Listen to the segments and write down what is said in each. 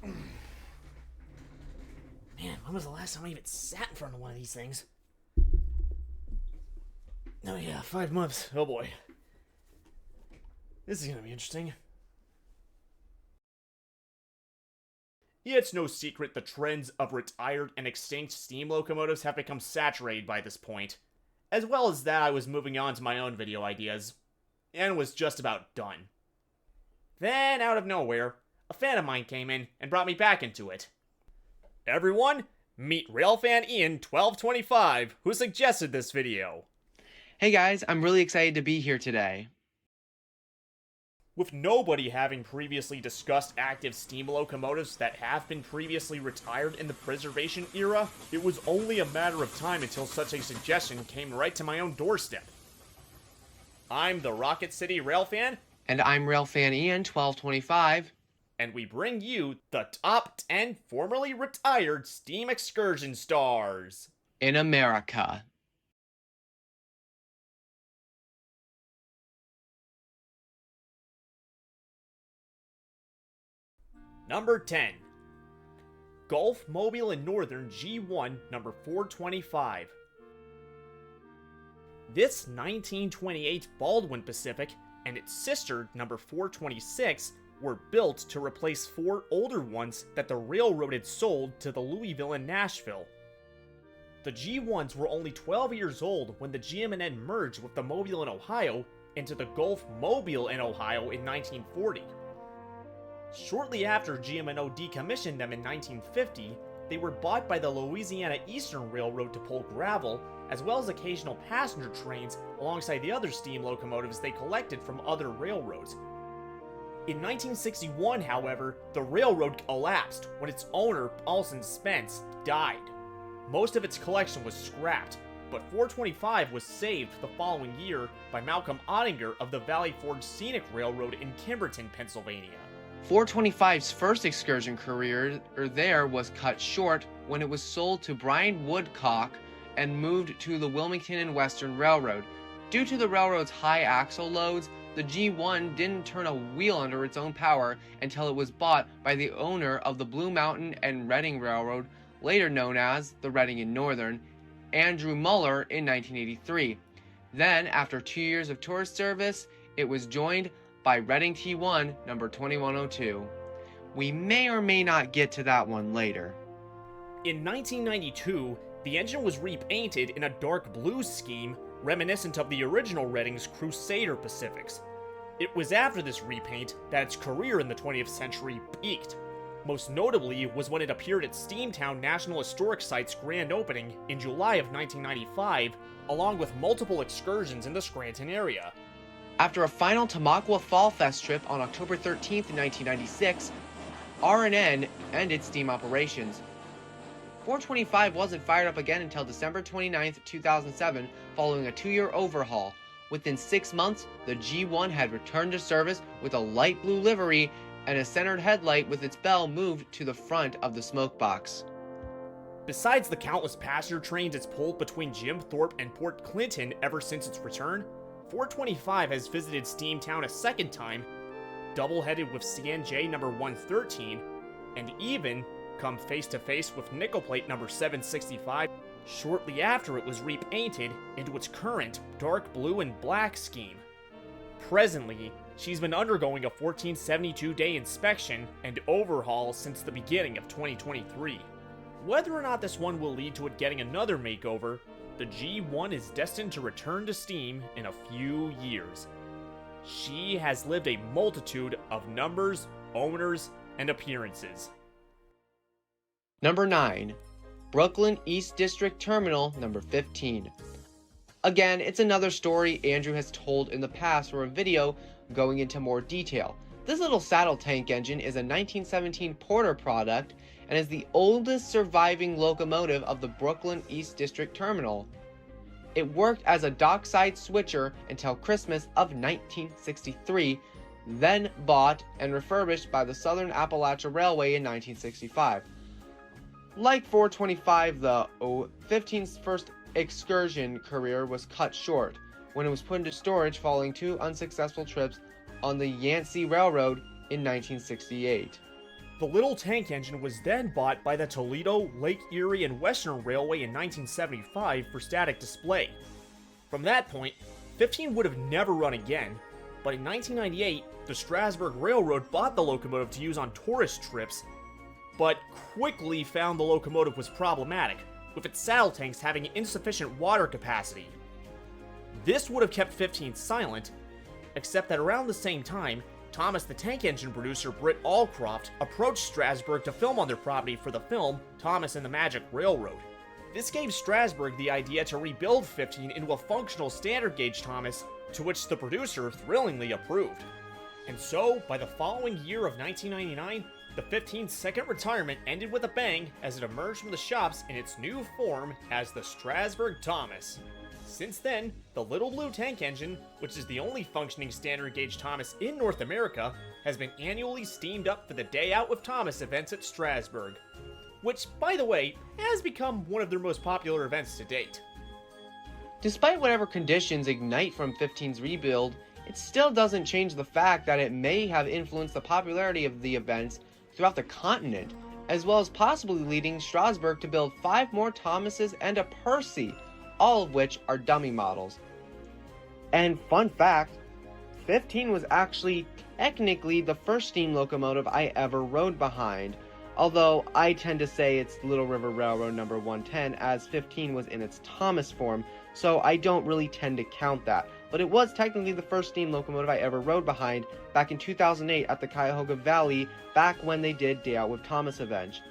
Man, when was the last time I even sat in front of one of these things? Oh yeah, 5 months. Oh boy. This is gonna be interesting. It's no secret the trends of retired and extinct steam locomotives have become saturated by this point. As well as that, I was moving on to my own video ideas, and was just about done. Then, out of nowhere, a fan of mine came in and brought me back into it. Everyone, meet Railfan Ian 1225, who suggested this video. Hey guys, I'm really excited to be here today. With nobody having previously discussed active steam locomotives that have been previously retired in the preservation era, it was only a matter of time until such a suggestion came right to my own doorstep. I'm the Rocket City Railfan, And I'm Railfan Ian 1225. and we bring you the top 10 formerly retired steam excursion stars. In America. Number 10. Gulf Mobile and Northern G1 number 425. This 1928 Baldwin Pacific and its sister number 426 were built to replace 4 older ones that the railroad had sold to the Louisville and Nashville. The G1s were only 12 years old when the GM&N merged with the Mobile in Ohio into the Gulf Mobile in Ohio in 1940. Shortly after GM&O decommissioned them in 1950, they were bought by the Louisiana Eastern Railroad to pull gravel, as well as occasional passenger trains alongside the other steam locomotives they collected from other railroads. In 1961, however, the railroad collapsed when its owner, Paulson Spence, died. Most of its collection was scrapped, but 425 was saved the following year by Malcolm Ottinger of the Valley Forge Scenic Railroad in Kimberton, Pennsylvania. 425's first excursion career there was cut short when it was sold to Brian Woodcock and moved to the Wilmington and Western Railroad. Due to the railroad's high axle loads, the G1 didn't turn a wheel under its own power until it was bought by the owner of the Blue Mountain and Reading Railroad, later known as the Reading and Northern, Andrew Muller, in 1983. Then, after 2 years of tourist service, it was joined by Reading T1 number 2102. We may or may not get to that one later. In 1992, the engine was repainted in a dark blue scheme reminiscent of the original Reading's Crusader Pacifics. It was after this repaint that its career in the 20th century peaked. Most notably was when it appeared at Steamtown National Historic Site's grand opening in July of 1995, along with multiple excursions in the Scranton area. After a final Tamaqua Fall Fest trip on October 13, 1996, R&N ended steam operations. 425 wasn't fired up again until December 29, 2007, following a 2-year overhaul. Within 6 months, the G1 had returned to service with a light blue livery and a centered headlight with its bell moved to the front of the smoke box. Besides the countless passenger trains it's pulled between Jim Thorpe and Port Clinton ever since its return, 425 has visited Steamtown a second time, double-headed with CNJ number 113, and even come face-to-face with nickel plate number 765 shortly after it was repainted into its current dark blue and black scheme. Presently, she's been undergoing a 1472-day inspection and overhaul since the beginning of 2023. Whether or not this one will lead to it getting another makeover, the G1 is destined to return to steam in a few years. She has lived a multitude of numbers, owners, and appearances. Number 9. Brooklyn East District Terminal number 15. Again, it's another story Andrew has told in the past for a video going into more detail. This little saddle tank engine is a 1917 Porter product and is the oldest surviving locomotive of the Brooklyn East District Terminal. It worked as a dockside switcher until Christmas of 1963, then bought and refurbished by the Southern Appalachia Railway in 1965. Like 425, the 15's first excursion career was cut short when it was put into storage following 2 unsuccessful trips on the Yancey Railroad in 1968. The little tank engine was then bought by the Toledo, Lake Erie, and Western Railway in 1975 for static display. From that point, 15 would have never run again, but in 1998, the Strasburg Railroad bought the locomotive to use on tourist trips, but quickly found the locomotive was problematic, with its saddle tanks having insufficient water capacity. This would have kept 15 silent, except that around the same time, Thomas the tank engine producer Britt Allcroft approached Strasburg to film on their property for the film Thomas and the Magic Railroad. This gave Strasburg the idea to rebuild 15 into a functional standard gauge Thomas, to which the producer thrillingly approved. And so, by the following year of 1999, the 15's second retirement ended with a bang as it emerged from the shops in its new form as the Strasburg Thomas. Since then, the little blue tank engine, which is the only functioning standard gauge Thomas in North America, has been annually steamed up for the Day Out with Thomas events at Strasburg, which, by the way, has become one of their most popular events to date. Despite whatever conditions ignite from 15's rebuild, it still doesn't change the fact that it may have influenced the popularity of the events throughout the continent, as well as possibly leading Strasburg to build 5 more Thomases and a Percy, all of which are dummy models. And fun fact, 15 was actually technically the first steam locomotive I ever rode behind, although I tend to say it's Little River Railroad number 110 as 15 was in its Thomas form, so I don't really tend to count that. But it was technically the first steam locomotive I ever rode behind back in 2008 at the Cuyahoga Valley, back when they did Day Out with Thomas event.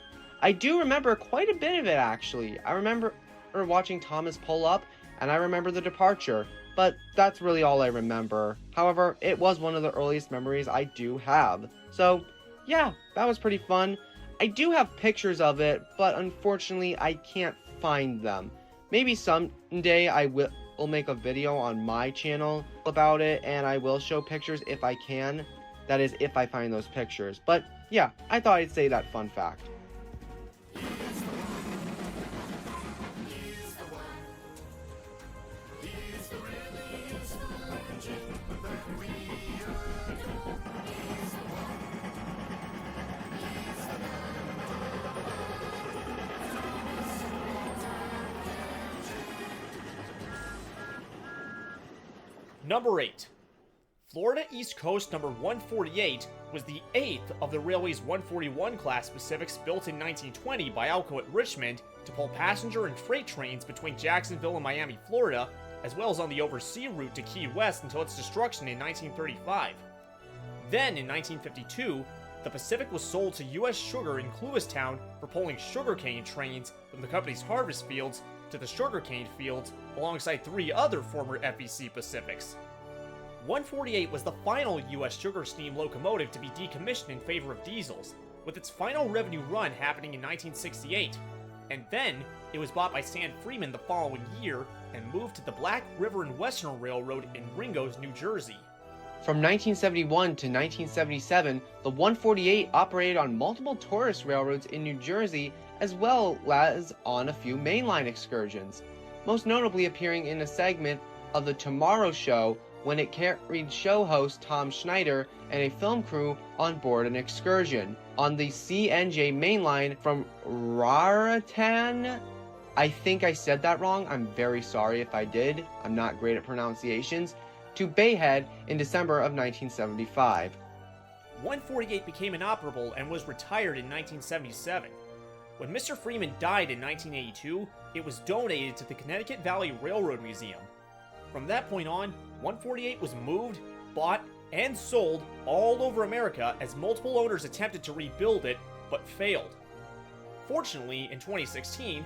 I do remember quite a bit of it actually. I remember watching Thomas pull up, and I remember the departure, but that's really all I remember. However, it was one of the earliest memories I do have. So, yeah, that was pretty fun. I do have pictures of it, but unfortunately I can't find them. Maybe someday I will make a video on my channel about it, and I will show pictures if I can. That is, if I find those pictures. But yeah, I thought I'd say that fun fact. Number 8. Florida East Coast number 148 was the 8th of the railway's 141 class Pacifics built in 1920 by Alco at Richmond to pull passenger and freight trains between Jacksonville and Miami, Florida, as well as on the oversea route to Key West until its destruction in 1935. Then, in 1952, the Pacific was sold to U.S. Sugar in Lewistown for pulling sugarcane trains from the company's harvest fields to the sugarcane fields alongside 3 other former FEC Pacifics. 148 was the final U.S. sugar steam locomotive to be decommissioned in favor of diesels, with its final revenue run happening in 1968, and then it was bought by Sand Freeman the following year and moved to the Black River and Western Railroad in Ringgoes, New Jersey. From 1971 to 1977, the 148 operated on multiple tourist railroads in New Jersey as well as on a few mainline excursions, most notably appearing in a segment of The Tomorrow Show when it carried show host Tom Schneider and a film crew on board an excursion on the CNJ mainline from Raritan. I think I said that wrong. I'm very sorry if I did. I'm not great at pronunciations. To Bayhead in December of 1975. 148 became inoperable and was retired in 1977. When Mr. Freeman died in 1982, it was donated to the Connecticut Valley Railroad Museum. From that point on, 148 was moved, bought, and sold all over America as multiple owners attempted to rebuild it, but failed. Fortunately, in 2016,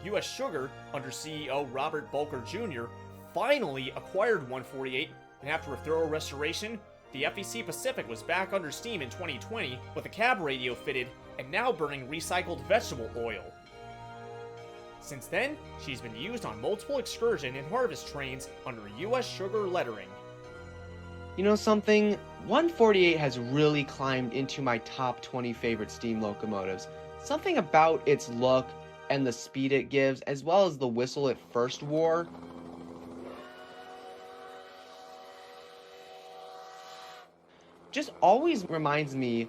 U.S. Sugar, under CEO Robert Bulker Jr., finally acquired 148, and after a thorough restoration, the FEC Pacific was back under steam in 2020 with a cab radio fitted and now burning recycled vegetable oil. Since then, she's been used on multiple excursion and harvest trains under U.S. Sugar lettering. You know something? 148 has really climbed into my top 20 favorite steam locomotives. Something about its look and the speed it gives, as well as the whistle it first wore. Just always reminds me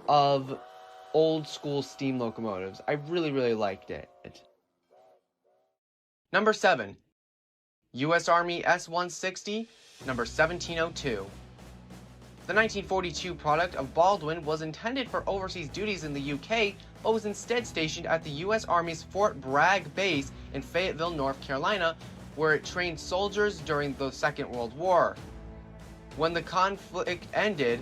of old school steam locomotives. I really liked it. Number 7. U.S. Army S-160, number 1702. The 1942 product of Baldwin was intended for overseas duties in the UK, but was instead stationed at the U.S. Army's Fort Bragg base in Fayetteville, North Carolina, where it trained soldiers during the Second World War. When the conflict ended,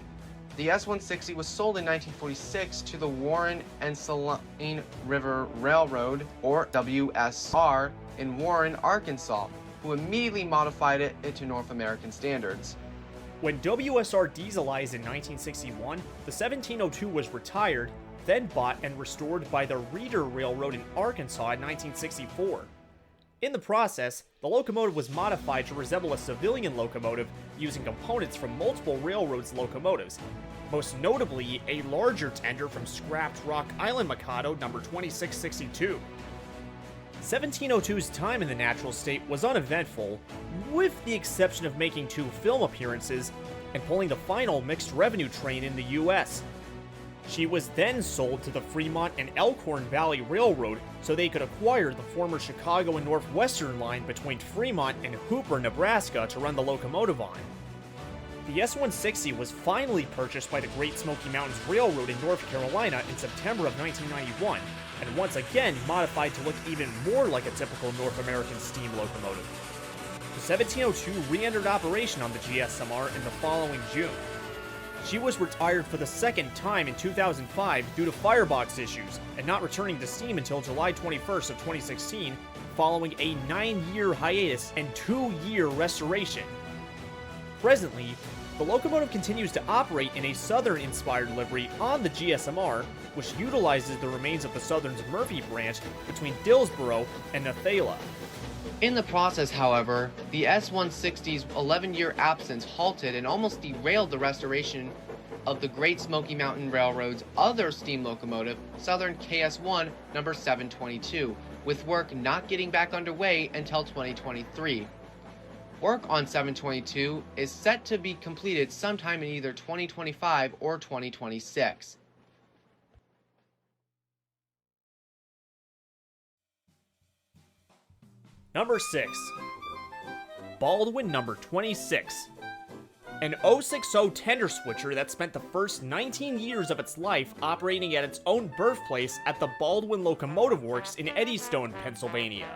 the S-160 was sold in 1946 to the Warren and Saline River Railroad, or WSR, in Warren, Arkansas, who immediately modified it to North American standards. When WSR dieselized in 1961, the 1702 was retired, then bought and restored by the Reeder Railroad in Arkansas in 1964. In the process, the locomotive was modified to resemble a civilian locomotive using components from multiple railroads' locomotives, most notably a larger tender from scrapped Rock Island Mikado number 2662. 1702's time in the natural state was uneventful, with the exception of making 2 film appearances and pulling the final mixed revenue train in the US. She was then sold to the Fremont and Elkhorn Valley Railroad so they could acquire the former Chicago and Northwestern line between Fremont and Hooper, Nebraska to run the locomotive on. The S-160 was finally purchased by the Great Smoky Mountains Railroad in North Carolina in September of 1991, and once again modified to look even more like a typical North American steam locomotive. The 1702 re-entered operation on the GSMR in the following June. She was retired for the second time in 2005 due to firebox issues, and not returning to steam until July 21st of 2016, following a 9-year hiatus and 2-year restoration. Presently, the locomotive continues to operate in a Southern-inspired livery on the GSMR, which utilizes the remains of the Southern's Murphy branch between Dillsboro and Nathala. In the process, however, the S-160's 11-year absence halted and almost derailed the restoration of the Great Smoky Mountain Railroad's other steam locomotive, Southern KS-1 number 722, with work not getting back underway until 2023. Work on 722 is set to be completed sometime in either 2025 or 2026. Number 6. Baldwin number 26. An 060 tender switcher that spent the first 19 years of its life operating at its own birthplace at the Baldwin Locomotive Works in Eddystone, Pennsylvania.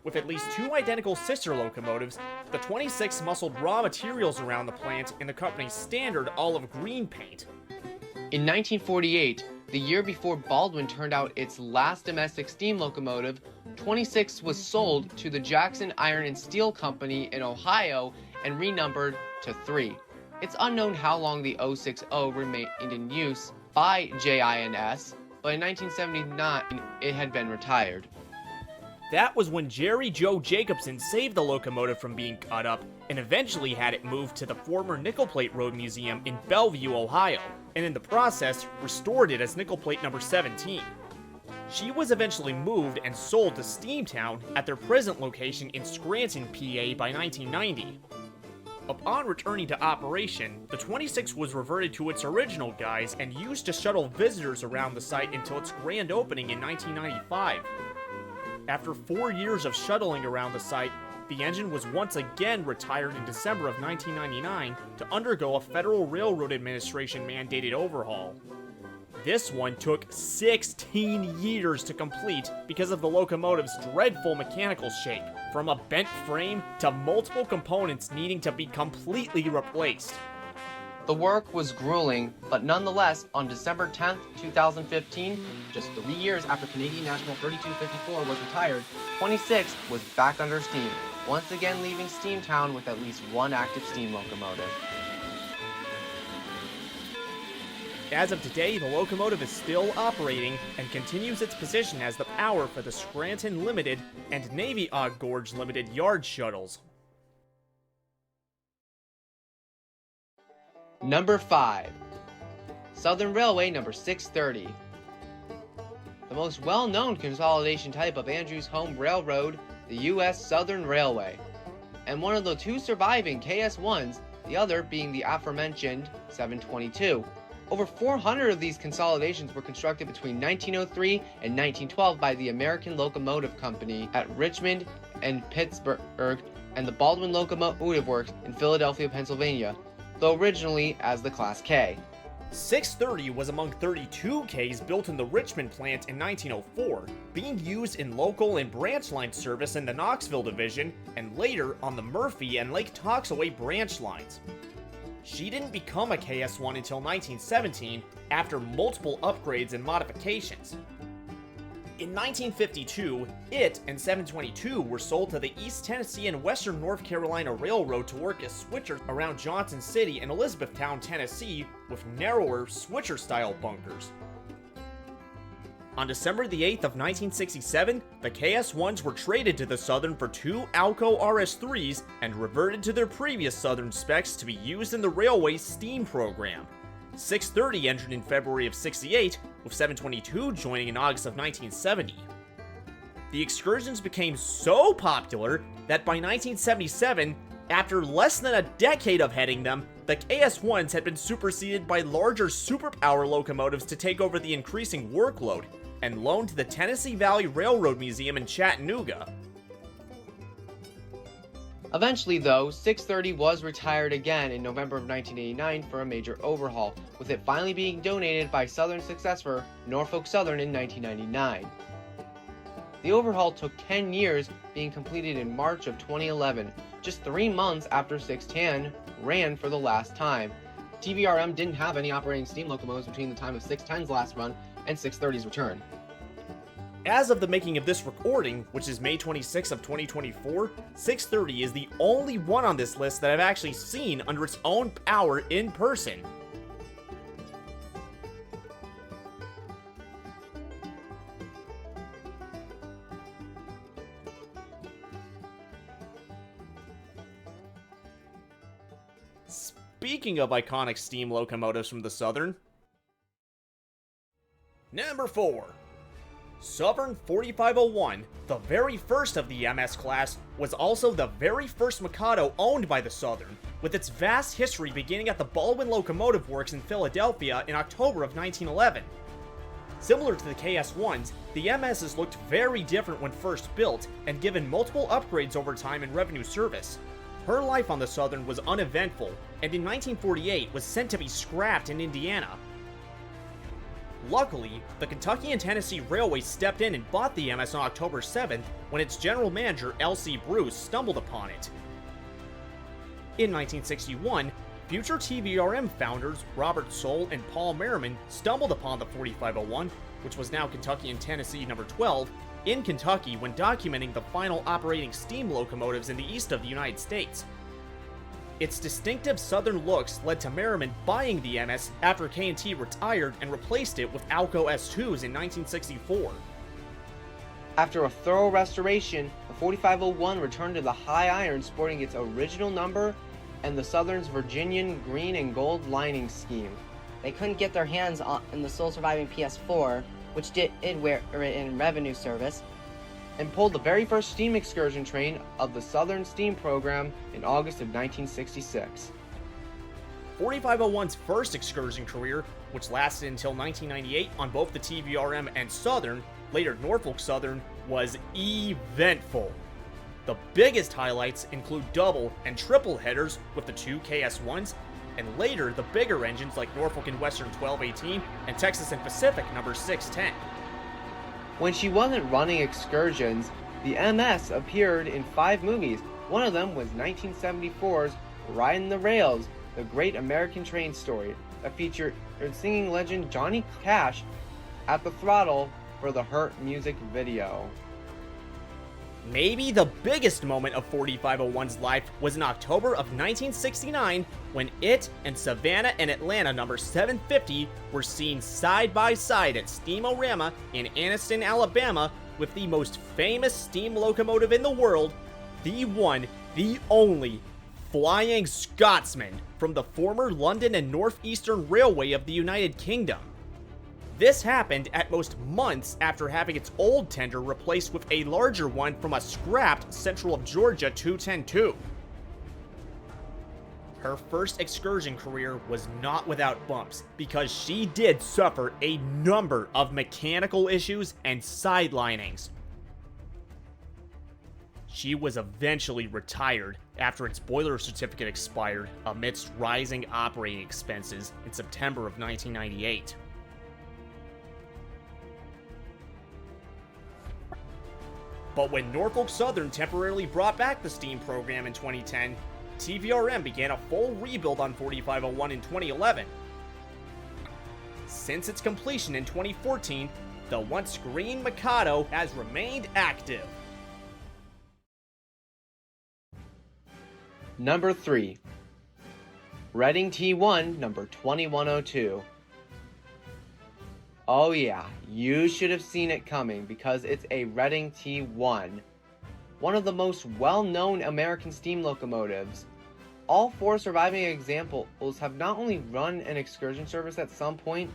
With at least 2 identical sister locomotives, the 26 muscled raw materials around the plant in the company's standard olive green paint. In 1948, the year before Baldwin turned out its last domestic steam locomotive, 26 was sold to the Jackson Iron and Steel Company in Ohio and renumbered to 3. It's unknown how long the 060 remained in use by JINS, but in 1979 it had been retired. That was when Jerry Joe Jacobson saved the locomotive from being cut up and eventually had it moved to the former Nickel Plate Road Museum in Bellevue, Ohio, and in the process restored it as Nickel Plate number 17. She was eventually moved and sold to Steamtown at their present location in Scranton, PA by 1990. Upon returning to operation, the 26 was reverted to its original guise and used to shuttle visitors around the site until its grand opening in 1995. After 4 years of shuttling around the site, the engine was once again retired in December of 1999 to undergo a Federal Railroad Administration mandated overhaul. This one took 16 years to complete because of the locomotive's dreadful mechanical shape, from a bent frame to multiple components needing to be completely replaced. The work was grueling, but nonetheless, on December 10, 2015, just 3 years after Canadian National 3254 was retired, 26 was back under steam, once again leaving Steamtown with at least 1 active steam locomotive. As of today, the locomotive is still operating and continues its position as the power for the Scranton Limited and Navy Ogg Gorge Limited yard shuttles. Number 5. Southern Railway number 630. The most well-known consolidation type of Andrews Home Railroad, the U.S. Southern Railway, and one of the 2 surviving KS-1s, the other being the aforementioned 722. Over 400 of these consolidations were constructed between 1903 and 1912 by the American Locomotive Company at Richmond and Pittsburgh and the Baldwin Locomotive Works in Philadelphia, Pennsylvania, though originally as the Class K. 630 was among 32 Ks built in the Richmond plant in 1904, being used in local and branch line service in the Knoxville division, and later on the Murphy and Lake Toxaway branch lines. She didn't become a KS1 until 1917, after multiple upgrades and modifications. In 1952, it and 722 were sold to the East Tennessee and Western North Carolina Railroad to work as switchers around Johnson City and Elizabethtown, Tennessee, with narrower switcher-style bunkers. On December the 8th of 1967, the KS1s were traded to the Southern for two Alco RS3s and reverted to their previous Southern specs to be used in the railway's steam program. 630 entered in February of '68, with 722 joining in August of 1970. The Excursions became so popular that by 1977, after less than a decade of heading them, the KS1s had been superseded by larger superpower locomotives to take over the increasing workload, and loaned to the Tennessee Valley Railroad Museum in Chattanooga. Eventually, though, 630 was retired again in November of 1989 for a major overhaul, with it finally being donated by Southern's successor, Norfolk Southern, in 1999. The overhaul took 10 years, being completed in March of 2011, just 3 months after 610 ran for the last time. TVRM didn't have any operating steam locomotives between the time of 610's last run and 630's return. As of the making of this recording, which is May 26 of 2024, 630 is the only one on this list that I've actually seen under its own power in person. Speaking of iconic steam locomotives from the Southern, Number 4. Southern 4501, the very first of the MS class, was also the very first Mikado owned by the Southern, with its vast history beginning at the Baldwin Locomotive Works in Philadelphia in October of 1911. Similar to the KS1s, the MSs looked very different when first built, and given multiple upgrades over time in revenue service. Her life on the Southern was uneventful, and in 1948 was sent to be scrapped in Indiana. Luckily, the Kentucky and Tennessee Railway stepped in and bought the MS on October 7th when its general manager, L.C. Bruce, stumbled upon it. In 1961, future TVRM founders Robert Soule and Paul Merriman stumbled upon the 4501, which was now Kentucky and Tennessee number 12, in Kentucky when documenting the final operating steam locomotives in the east of the United States. Its distinctive Southern looks led to Merriman buying the MS after K&T retired and replaced it with Alco S2s in 1964. After a thorough restoration, the 4501 returned to the high iron sporting its original number and the Southern's Virginian green and gold lining scheme. They couldn't get their hands on the sole surviving PS4, which did wear it in revenue service, and pulled the very first steam excursion train of the Southern Steam program in August of 1966. 4501's first excursion career, which lasted until 1998 on both the TVRM and Southern, later Norfolk Southern, was eventful. The biggest highlights include double and triple headers with the two KS1s, and later the bigger engines like Norfolk and Western 1218 and Texas and Pacific number 610. When she wasn't running excursions, the MS appeared in 5 movies. One of them was 1974's Riding the Rails, the great American train story that featured singing legend Johnny Cash at the throttle for the Hurt music video. Maybe the biggest moment of 4501's life was in October of 1969 when it and Savannah and Atlanta number 750 were seen side by side at Steam-O-Rama in Anniston, Alabama, with the most famous steam locomotive in the world, the one, the only, Flying Scotsman from the former London and Northeastern Railway of the United Kingdom. This happened at most months after having its old tender replaced with a larger one from a scrapped Central of Georgia 210-2. her first excursion career was not without bumps, because she did suffer a number of mechanical issues and sidelinings. She was eventually retired after its boiler certificate expired amidst rising operating expenses in September of 1998. But when Norfolk Southern temporarily brought back the steam program in 2010, TVRM began a full rebuild on 4501 in 2011. Since its completion in 2014, the once green Mikado has remained active. Number 3. Reading T1 number 2102. Oh yeah, you should have seen it coming because it's a Reading T1. One of the most well-known American steam locomotives. All 4 surviving examples have not only run an excursion service at some point,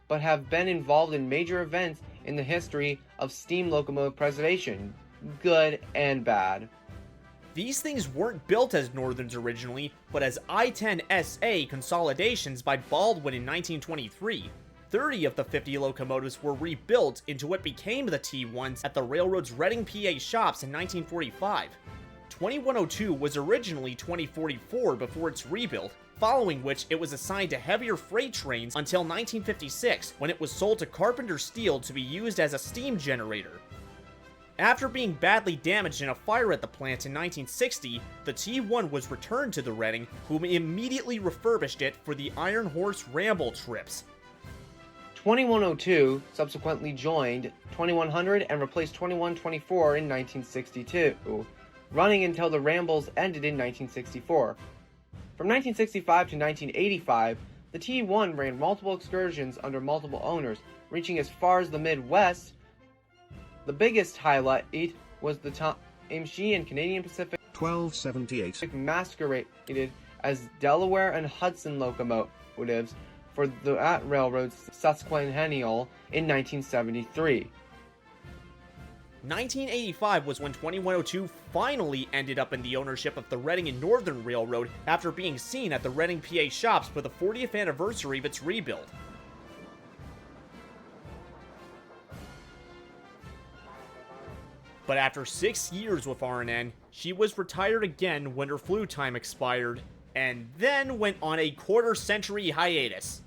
but have been involved in major events in the history of steam locomotive preservation, good and bad. These things weren't built as Northerns originally, but as I-10SA consolidations by Baldwin in 1923. 30 of the 50 locomotives were rebuilt into what became the T1s at the railroad's Reading, PA shops in 1945. 2102 was originally 2044 before its rebuild, following which it was assigned to heavier freight trains until 1956, when it was sold to Carpenter Steel to be used as a steam generator. After being badly damaged in a fire at the plant in 1960, the T1 was returned to the Reading, who immediately refurbished it for the Iron Horse Ramble trips. 2102 subsequently joined 2100 and replaced 2124 in 1962, running until the Rambles ended in 1964. From 1965 to 1985, the T1 ran multiple excursions under multiple owners, reaching as far as the Midwest. The biggest highlight was the time she and Canadian Pacific 1278 masqueraded as Delaware and Hudson locomotives for that railroad's sesquicentennial in 1973. 1985 was when 2102 finally ended up in the ownership of the Reading and Northern Railroad after being seen at the Reading, PA shops for the 40th anniversary of its rebuild. But after 6 years with R&N, she was retired again when her flu time expired, and then went on a quarter-century hiatus,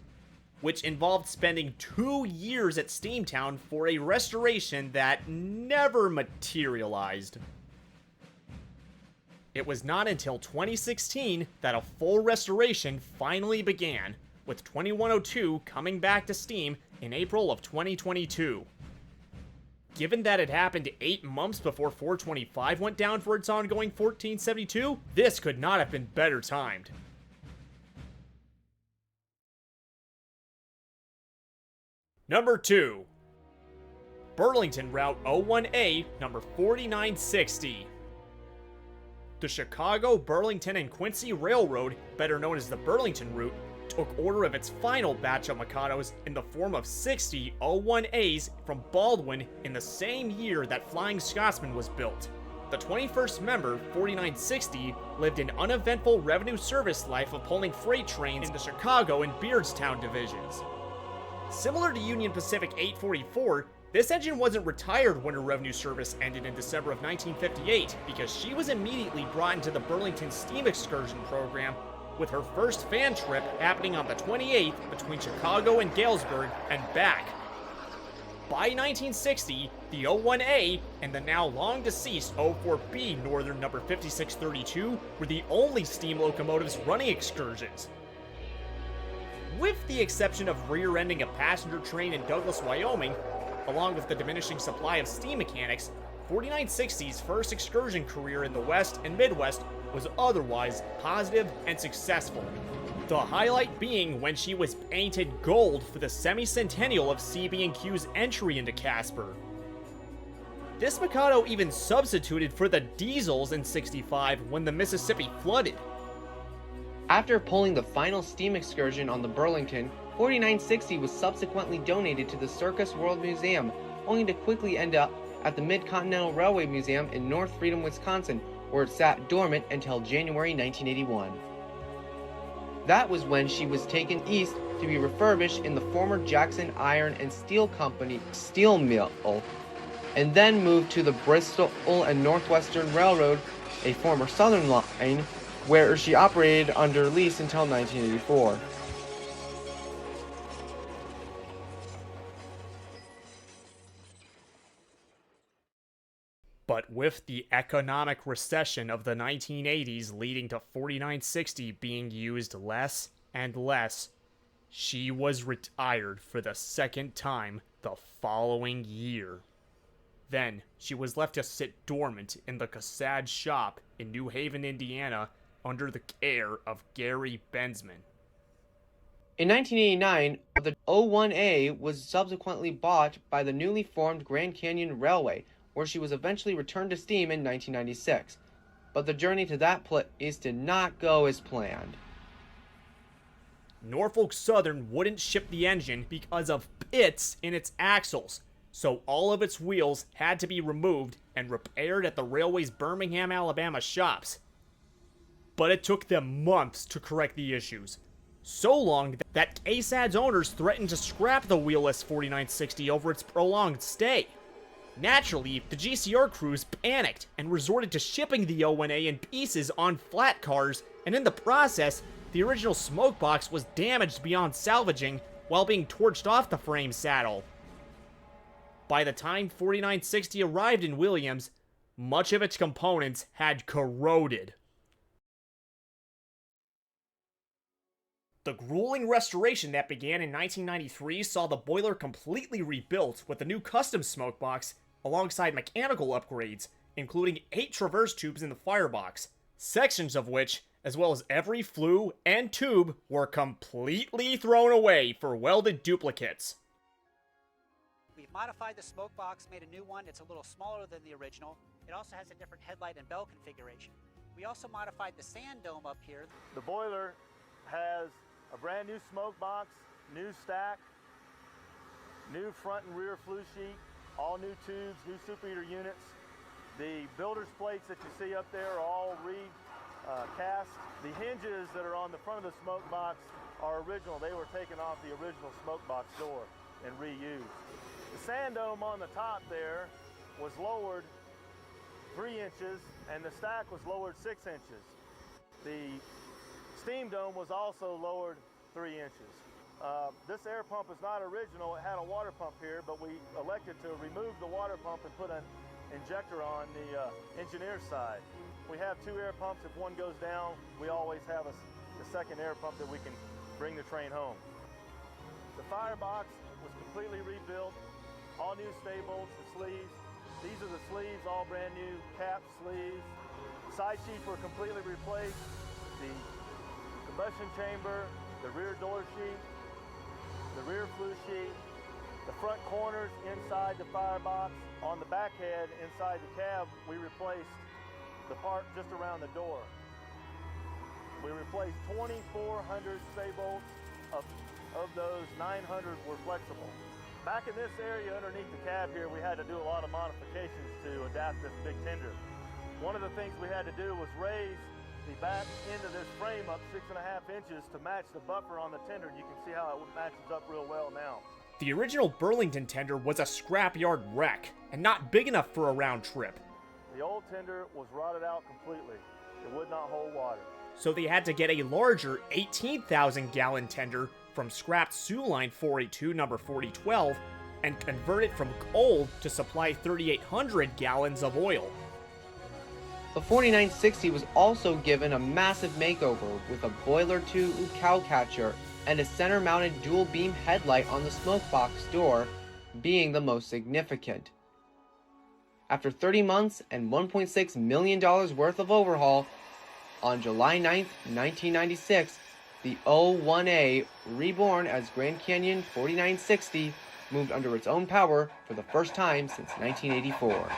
which involved spending 2 years at Steamtown for a restoration that never materialized. It was not until 2016 that a full restoration finally began, with 2102 coming back to Steam in April of 2022. Given that it happened 8 months before 425 went down for its ongoing 1472, this could not have been better timed. Number 2. Burlington Route 01A, number 4960. The Chicago, Burlington, and Quincy Railroad, better known as the Burlington Route, took order of its final batch of Mikados in the form of 60 01As from Baldwin in the same year that Flying Scotsman was built. The 21st member, 4960, lived an uneventful revenue service life of pulling freight trains in the Chicago and Beardstown divisions. Similar to Union Pacific 844, this engine wasn't retired when her revenue service ended in December of 1958 because she was immediately brought into the Burlington Steam Excursion program, with her first fan trip happening on the 28th between Chicago and Galesburg and back. By 1960, the 01A and the now long-deceased 04B Northern number 5632 were the only steam locomotives running excursions. With the exception of rear-ending a passenger train in Douglas, Wyoming, along with the diminishing supply of steam mechanics, 4960's first excursion career in the West and Midwest was otherwise positive and successful. The highlight being when she was painted gold for the semi-centennial of CB&Q's entry into Casper. This Mikado even substituted for the diesels in 65 when the Mississippi flooded. After pulling the final steam excursion on the Burlington, 4960 was subsequently donated to the Circus World Museum, only to quickly end up at the Mid-Continental Railway Museum in North Freedom, Wisconsin, where it sat dormant until January 1981. That was when she was taken east to be refurbished in the former Jackson Iron and Steel Company steel mill, and then moved to the Bristol and Northwestern Railroad, a former Southern line, where she operated under lease until 1984. But with the economic recession of the 1980s leading to 4960 being used less and less, she was retired for the second time the following year. Then, she was left to sit dormant in the Cassad shop in New Haven, Indiana, under the care of Gary Bensman. In 1989, the 01A was subsequently bought by the newly formed Grand Canyon Railway, where she was eventually returned to steam in 1996. But the journey to that place did not go as planned. Norfolk Southern wouldn't ship the engine because of pits in its axles, so all of its wheels had to be removed and repaired at the railway's Birmingham, Alabama shops. But it took them months to correct the issues. So long that KSAD's owners threatened to scrap the wheelless 4960 over its prolonged stay. Naturally, the GCR crews panicked and resorted to shipping the O1A in pieces on flat cars, and in the process, the original smokebox was damaged beyond salvaging while being torched off the frame saddle. By the time 4960 arrived in Williams, much of its components had corroded. The grueling restoration that began in 1993 saw the boiler completely rebuilt with a new custom smokebox alongside mechanical upgrades, including 8 traverse tubes in the firebox, sections of which, as well as every flue and tube, were completely thrown away for welded duplicates. We've modified the smokebox, made a new one. It's a little smaller than the original. It also has a different headlight and bell configuration. We also modified the sand dome up here. The boiler has a brand new smokebox, new stack, new front and rear flue sheet, all new tubes, new superheater units. The builder's plates that you see up there are all recast. The hinges that are on the front of the smokebox are original. They were taken off the original smokebox door and reused. The sand dome on the top there was lowered 3 inches and the stack was lowered 6 inches. The steam dome was also lowered 3 inches. This air pump is not original. It had a water pump here, but we elected to remove the water pump and put an injector on the engineer's side. We have 2 air pumps. If one goes down, we always have a second air pump that we can bring the train home. The firebox was completely rebuilt, all new stay bolts and sleeves. These are the sleeves, all brand new cap sleeves. Side sheets were completely replaced. The combustion chamber, the rear door sheet, the rear flue sheet, the front corners inside the firebox. On the back head inside the cab, we replaced the part just around the door. We replaced 2,400 stay bolts. Of those, 900 were flexible. Back in this area underneath the cab here, we had to do a lot of modifications to adapt this big tender. One of the things we had to do was raise the back end of this frame up 6.5 inches to match the buffer on the tender. You can see how it matches up real well now. The original Burlington tender was a scrapyard wreck, and not big enough for a round trip. The old tender was rotted out completely. It would not hold water. So they had to get a larger 18,000 gallon tender from scrapped Sioux Line 482 number 4012 and convert it from coal to supply 3,800 gallons of oil. The 4960 was also given a massive makeover with a boiler tube cowcatcher and a center-mounted dual-beam headlight on the smokebox door being the most significant. After 30 months and $1.6 million worth of overhaul, on July 9th, 1996, the O1A, reborn as Grand Canyon 4960, moved under its own power for the first time since 1984.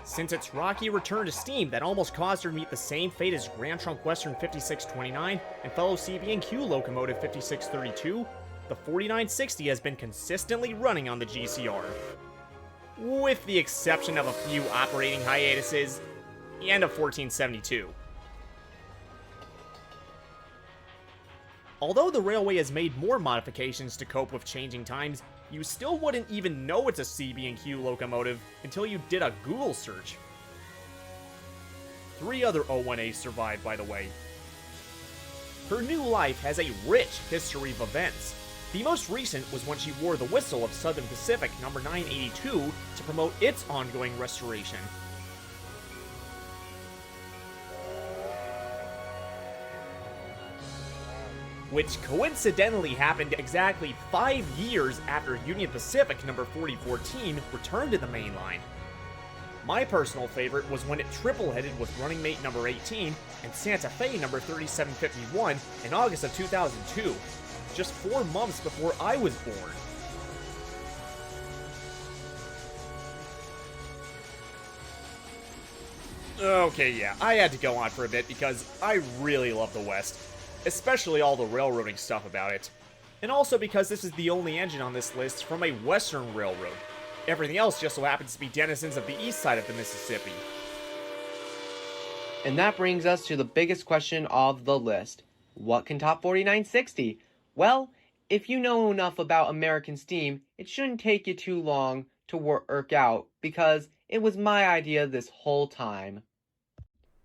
Since its rocky return to steam that almost caused her to meet the same fate as Grand Trunk Western 5629 and fellow CB&Q locomotive 5632, the 4960 has been consistently running on the GCR. With the exception of a few operating hiatuses, the end of 1472. Although the railway has made more modifications to cope with changing times, you still wouldn't even know it's a CB&Q locomotive until you did a Google search. 3 other O1As survived, by the way. Her new life has a rich history of events. The most recent was when she wore the whistle of Southern Pacific number 982 to promote its ongoing restoration. Which coincidentally happened exactly 5 years after Union Pacific number 4014 returned to the main line. My personal favorite was when it triple-headed with running mate number 18 and Santa Fe number 3751 in August of 2002, just 4 months before I was born. Okay, yeah, I had to go on for a bit because I really love the West, especially all the railroading stuff about it. And also because this is the only engine on this list from a Western railroad. Everything else just so happens to be denizens of the east side of the Mississippi. And that brings us to the biggest question of the list. What can top 4960? Well, if you know enough about American steam, it shouldn't take you too long to work out, because it was my idea this whole time.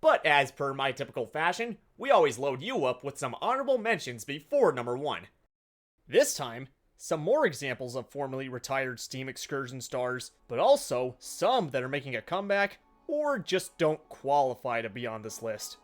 But as per my typical fashion, we always load you up with some honorable mentions before number 1. This time, some more examples of formerly retired steam excursion stars, but also some that are making a comeback or just don't qualify to be on this list.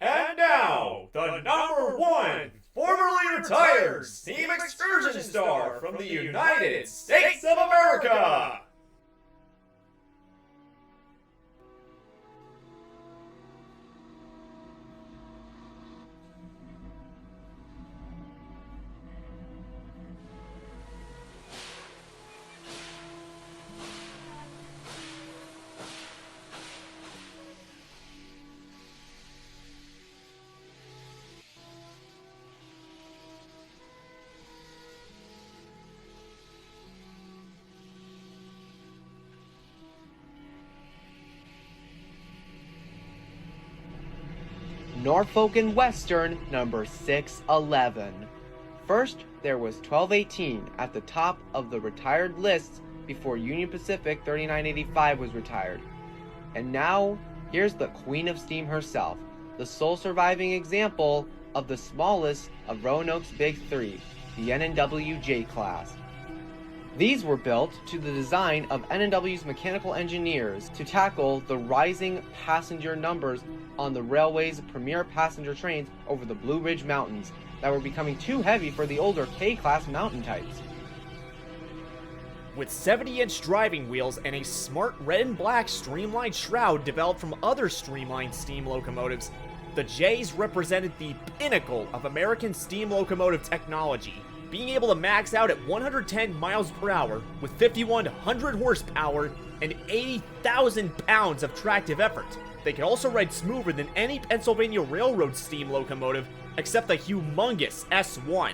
And now, the number 1 formerly retired steam excursion star from the United States of America! Norfolk and Western number 611. First, there was 1218 at the top of the retired lists before Union Pacific 3985 was retired. And now, here's the Queen of Steam herself, the sole surviving example of the smallest of Roanoke's Big Three, the N&W J-Class. These were built to the design of N&W's mechanical engineers to tackle the rising passenger numbers on the railway's premier passenger trains over the Blue Ridge Mountains that were becoming too heavy for the older K-Class mountain types. With 70-inch driving wheels and a smart red and black streamlined shroud developed from other streamlined steam locomotives, the J's represented the pinnacle of American steam locomotive technology, being able to max out at 110 miles per hour with 5,100 horsepower and 80,000 pounds of tractive effort. They could also ride smoother than any Pennsylvania Railroad steam locomotive except the humongous S1.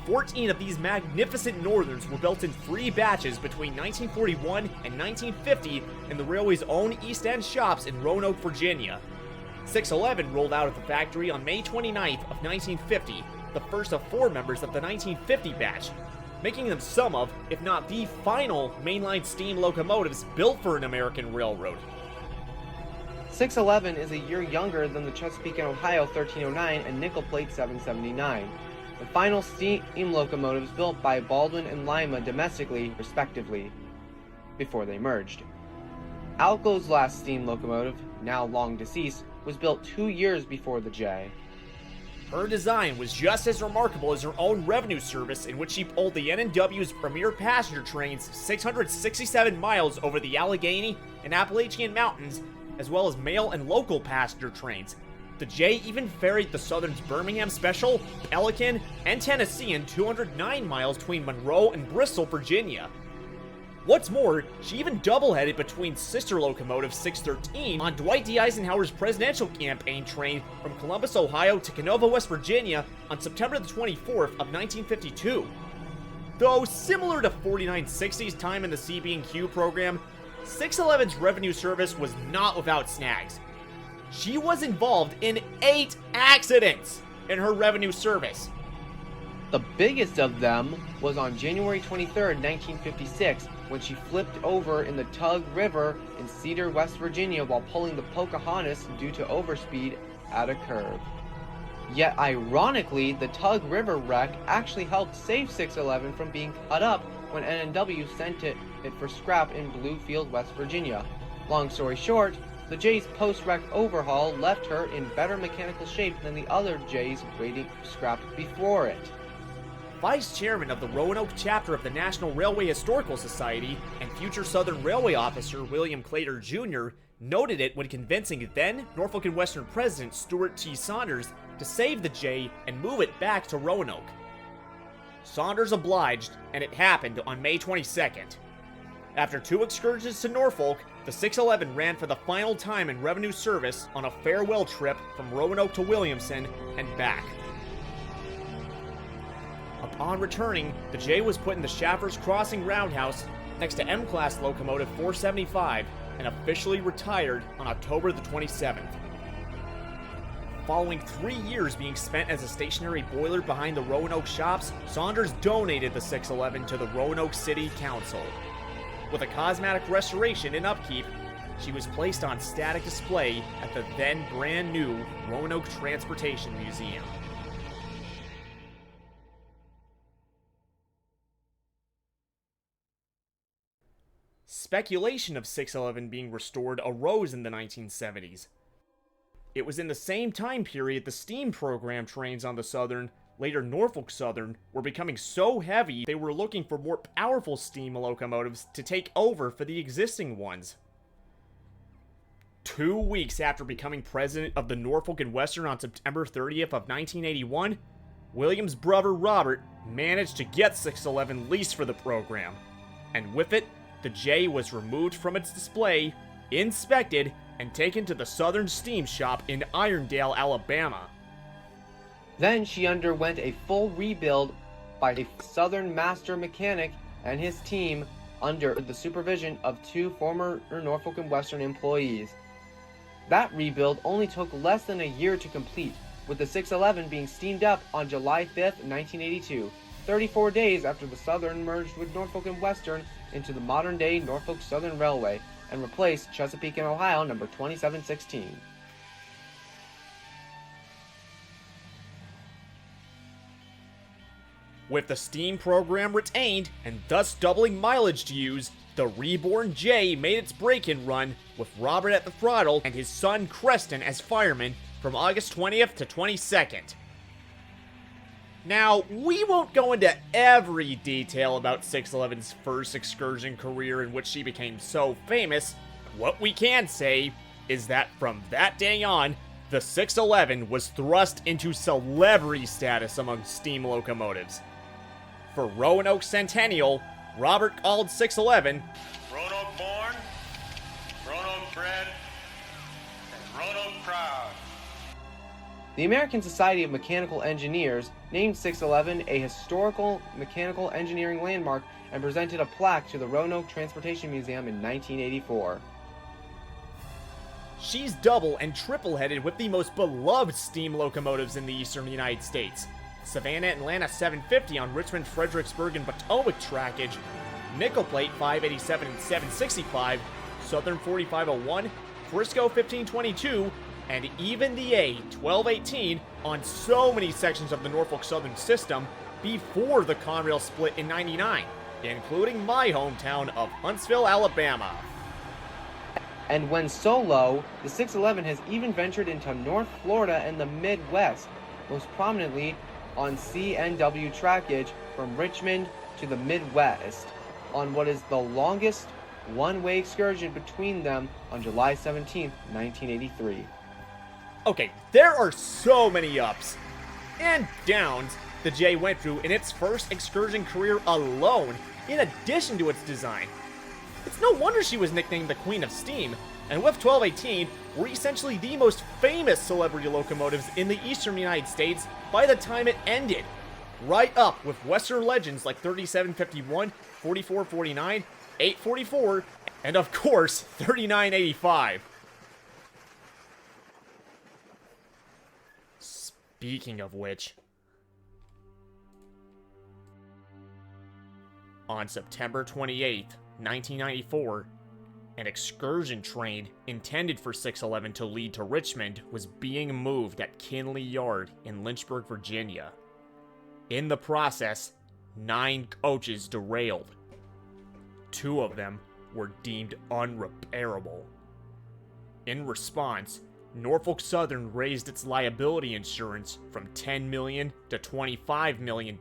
14 of these magnificent Northerns were built in 3 batches between 1941 and 1950 in the railway's own East End shops in Roanoke, Virginia. 611 rolled out of the factory on May 29th of 1950, the first of 4 members of the 1950 batch, making them some of, if not the final, mainline steam locomotives built for an American railroad. 611 is a year younger than the Chesapeake and Ohio 1309 and nickel plate 779, the final steam locomotives built by Baldwin and Lima domestically, respectively, before they merged. Alco's last steam locomotive, now long deceased, was built 2 years before the J. Her design was just as remarkable as her own revenue service, in which she pulled the N&W's premier passenger trains 667 miles over the Allegheny and Appalachian Mountains, as well as mail and local passenger trains. The J even ferried the Southern's Birmingham Special, Pelican, and Tennessean 209 miles between Monroe and Bristol, Virginia. What's more, she even double-headed between sister locomotive 613 on Dwight D. Eisenhower's presidential campaign train from Columbus, Ohio to Canova, West Virginia on September the 24th of 1952. Though similar to 4960's time in the CB&Q program, 611's revenue service was not without snags. She was involved in 8 accidents in her revenue service. The biggest of them was on January 23, 1956, when she flipped over in the Tug River in Cedar, West Virginia while pulling the Pocahontas due to overspeed at a curve. Yet ironically, the Tug River wreck actually helped save 611 from being cut up when N&W sent it for scrap in Bluefield, West Virginia. Long story short, the J's post-wreck overhaul left her in better mechanical shape than the other J's waiting for scrap before it. Vice chairman of the Roanoke chapter of the National Railway Historical Society and future Southern Railway officer William Claytor Jr. noted it when convincing then Norfolk and Western President Stuart T. Saunders to save the J and move it back to Roanoke. Saunders obliged, and it happened on May 22nd. After 2 excursions to Norfolk, the 611 ran for the final time in revenue service on a farewell trip from Roanoke to Williamson and back. Upon returning, the J was put in the Schaffers Crossing Roundhouse next to M-Class locomotive 475 and officially retired on October the 27th. Following 3 years being spent as a stationary boiler behind the Roanoke shops, Saunders donated the 611 to the Roanoke City Council. With a cosmetic restoration and upkeep, she was placed on static display at the then brand new Roanoke Transportation Museum. Speculation of 611 being restored arose in the 1970s. It was in the same time period the steam program trains on the Southern, later Norfolk Southern, were becoming so heavy they were looking for more powerful steam locomotives to take over for the existing ones. 2 weeks after becoming president of the Norfolk and Western on September 30th of 1981, William's brother Robert managed to get 611 leased for the program, and with it, the J was removed from its display, inspected, and taken to the Southern Steam Shop in Irondale, Alabama. Then she underwent a full rebuild by a Southern master mechanic and his team under the supervision of 2 former Norfolk and Western employees. That rebuild only took less than a year to complete, with the 611 being steamed up on July 5th, 1982, 34 days after the Southern merged with Norfolk and Western into the modern-day Norfolk Southern Railway and replaced Chesapeake and Ohio number 2716. With the steam program retained, and thus doubling mileage to use, the reborn J made its break-in run, with Robert at the throttle and his son Creston as fireman, from August 20th to 22nd. Now, we won't go into every detail about 611's first excursion career in which she became so famous. What we can say is that from that day on, the 611 was thrust into celebrity status among steam locomotives. For Roanoke Centennial, Robert called 611 Roanoke born, Roanoke bred, and Roanoke proud. The American Society of Mechanical Engineers named 611 a historical mechanical engineering landmark and presented a plaque to the Roanoke Transportation Museum in 1984. She's double and triple-headed with the most beloved steam locomotives in the eastern United States. Savannah Atlanta 750 on Richmond, Fredericksburg, and Potomac trackage, Nickel Plate 587 and 765, Southern 4501, Frisco 1522, and even the A1218 on so many sections of the Norfolk Southern system before the Conrail split in '99, including my hometown of Huntsville, Alabama. And when solo, the 611 has even ventured into North Florida and the Midwest, most prominently on CNW trackage from Richmond to the Midwest, on what is the longest one-way excursion between them on July 17, 1983. Okay, there are so many ups and downs the J went through in its first excursion career alone, in addition to its design. It's no wonder she was nicknamed the Queen of Steam, and with 1218 were essentially the most famous celebrity locomotives in the eastern United States by the time it ended, right up with Western legends like 3751, 4449, 844, and of course 3985. Speaking of which, on September 28, 1994, an excursion train intended for 611 to lead to Richmond was being moved at Kinley Yard in Lynchburg, Virginia. In the process, 9 coaches derailed. 2 of them were deemed unrepairable. In response, Norfolk Southern raised its liability insurance from $10 million to $25 million.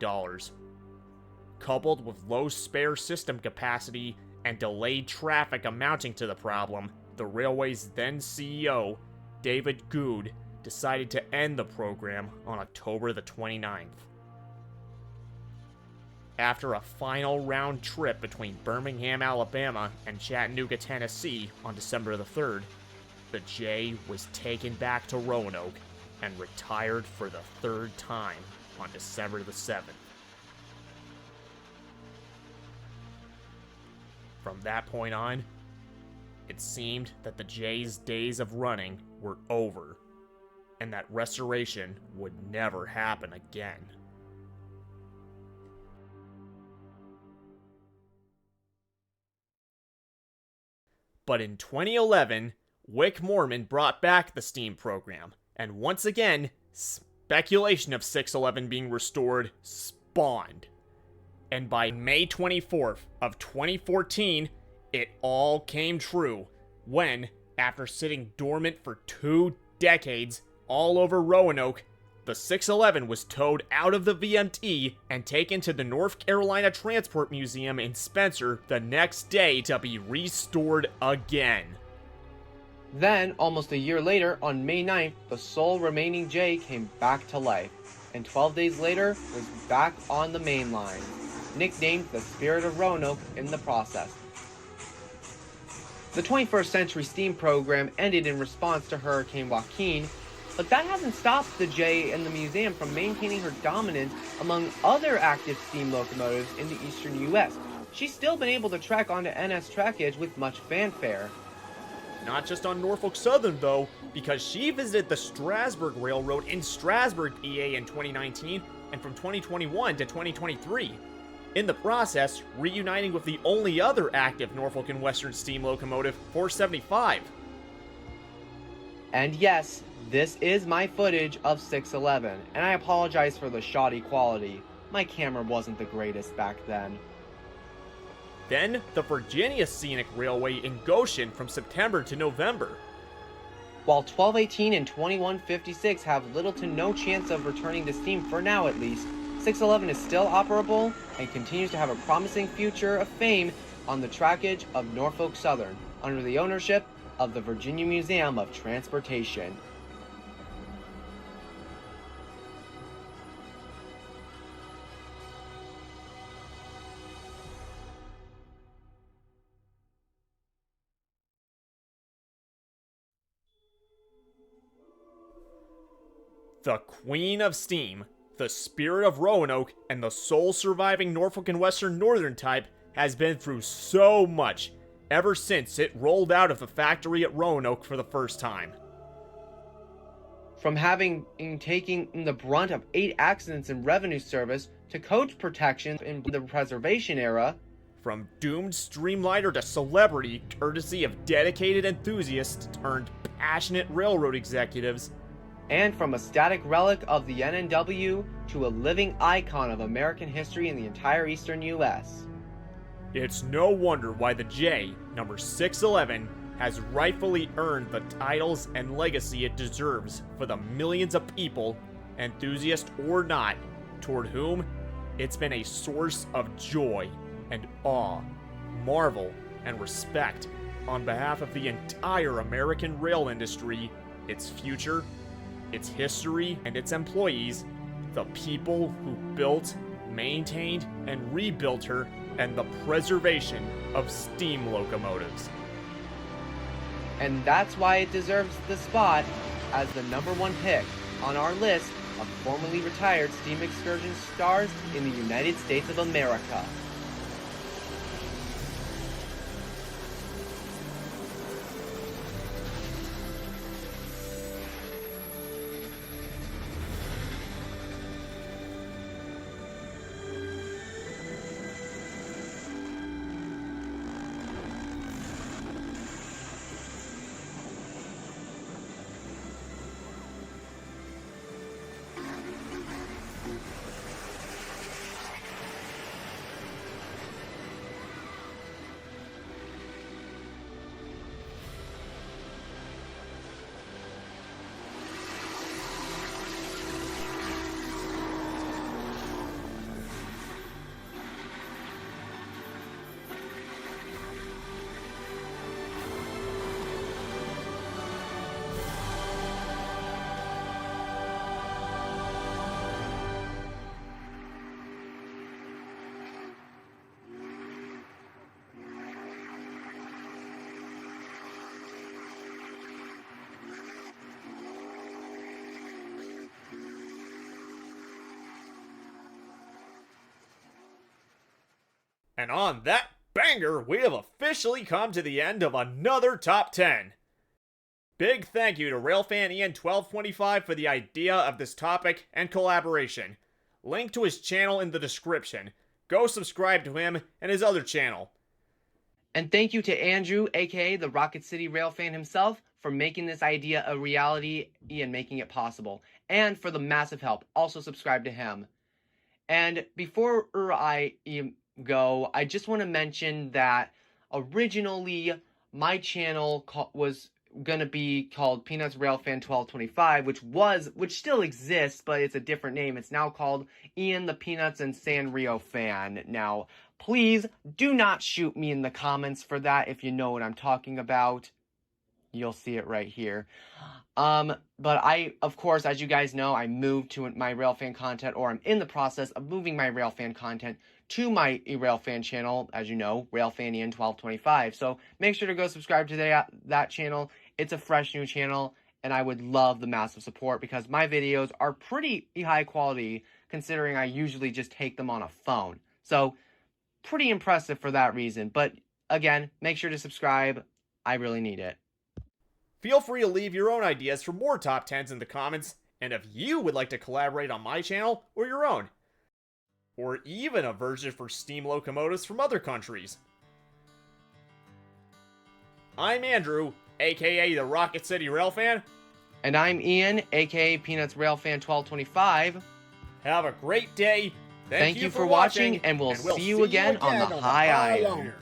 Coupled with low spare system capacity and delayed traffic amounting to the problem, the railway's then CEO, David Good, decided to end the program on October the 29th. After a final round trip between Birmingham, Alabama and Chattanooga, Tennessee on December the 3rd, the J was taken back to Roanoke and retired for the 3rd time on December the 7th. From that point on, it seemed that the J's days of running were over, and that restoration would never happen again. But in 2011, Wick Moorman brought back the steam program, and once again, speculation of 611 being restored spawned. And by May 24th of 2014, it all came true when, after sitting dormant for 2 decades all over Roanoke, the 611 was towed out of the VMT and taken to the North Carolina Transport Museum in Spencer the next day to be restored again. Then, almost a year later, on May 9th, the sole remaining J came back to life, and 12 days later was back on the main line, nicknamed the Spirit of Roanoke in the process. The 21st Century Steam program ended in response to Hurricane Joaquin, but that hasn't stopped the J and the museum from maintaining her dominance among other active steam locomotives in the eastern U.S. She's still been able to track onto NS trackage with much fanfare. Not just on Norfolk Southern, though, because she visited the Strasburg Railroad in Strasburg, PA in 2019 and from 2021 to 2023. In the process, reuniting with the only other active Norfolk and Western steam locomotive, 475. And yes, this is my footage of 611, and I apologize for the shoddy quality. My camera wasn't the greatest back then. Then, the Virginia Scenic Railway in Goshen from September to November. While 1218 and 2156 have little to no chance of returning to steam for now at least, 611 is still operable and continues to have a promising future of fame on the trackage of Norfolk Southern under the ownership of the Virginia Museum of Transportation. The Queen of Steam, the spirit of Roanoke, and the sole surviving Norfolk and Western Northern type has been through so much ever since it rolled out of the factory at Roanoke for the first time. From having taking the brunt of 8 accidents in revenue service to coach protection in the preservation era, from doomed streamliner to celebrity courtesy of dedicated enthusiasts turned passionate railroad executives, and from a static relic of the NNW to a living icon of American history in the entire eastern U.S. It's no wonder why the J, number 611, has rightfully earned the titles and legacy it deserves for the millions of people, enthusiast or not, toward whom it's been a source of joy and awe, marvel, and respect on behalf of the entire American rail industry, its future, its history, and its employees, the people who built, maintained, and rebuilt her, and the preservation of steam locomotives. And that's why it deserves the spot as the #1 pick on our list of formerly retired steam excursion stars in the United States of America. And on that banger, we have officially come to the end of another Top 10. Big thank you to Railfan Ian 1225 for the idea of this topic and collaboration. Link to his channel in the description. Go subscribe to him and his other channel. And thank you to Andrew, aka the Rocket City Railfan himself, for making this idea a reality and making it possible. And for the massive help. Also subscribe to him. And before I go, I just want to mention that originally my channel was gonna be called Peanuts Railfan 1225, which still exists, but it's a different name. It's now called Ian the Peanuts and Sanrio Fan. Now, please do not shoot me in the comments for that if you know what I'm talking about. You'll see it right here. But I, of course, as you guys know, I moved to my Railfan content, or I'm in the process of moving my Railfan content to my Railfan channel, as you know, Railfan Ian 1225. So make sure to go subscribe to that channel. It's a fresh new channel, and I would love the massive support because my videos are pretty high quality considering I usually just take them on a phone. So pretty impressive for that reason. But again, make sure to subscribe. I really need it. Feel free to leave your own ideas for more top 10s in the comments, and if you would like to collaborate on my channel or your own, or even a version for steam locomotives from other countries. I'm Andrew, aka the Rocket City Railfan. And I'm Ian, aka Peanuts Railfan 1225. Have a great day. Thank you for watching, and we'll see you again on the High Iron.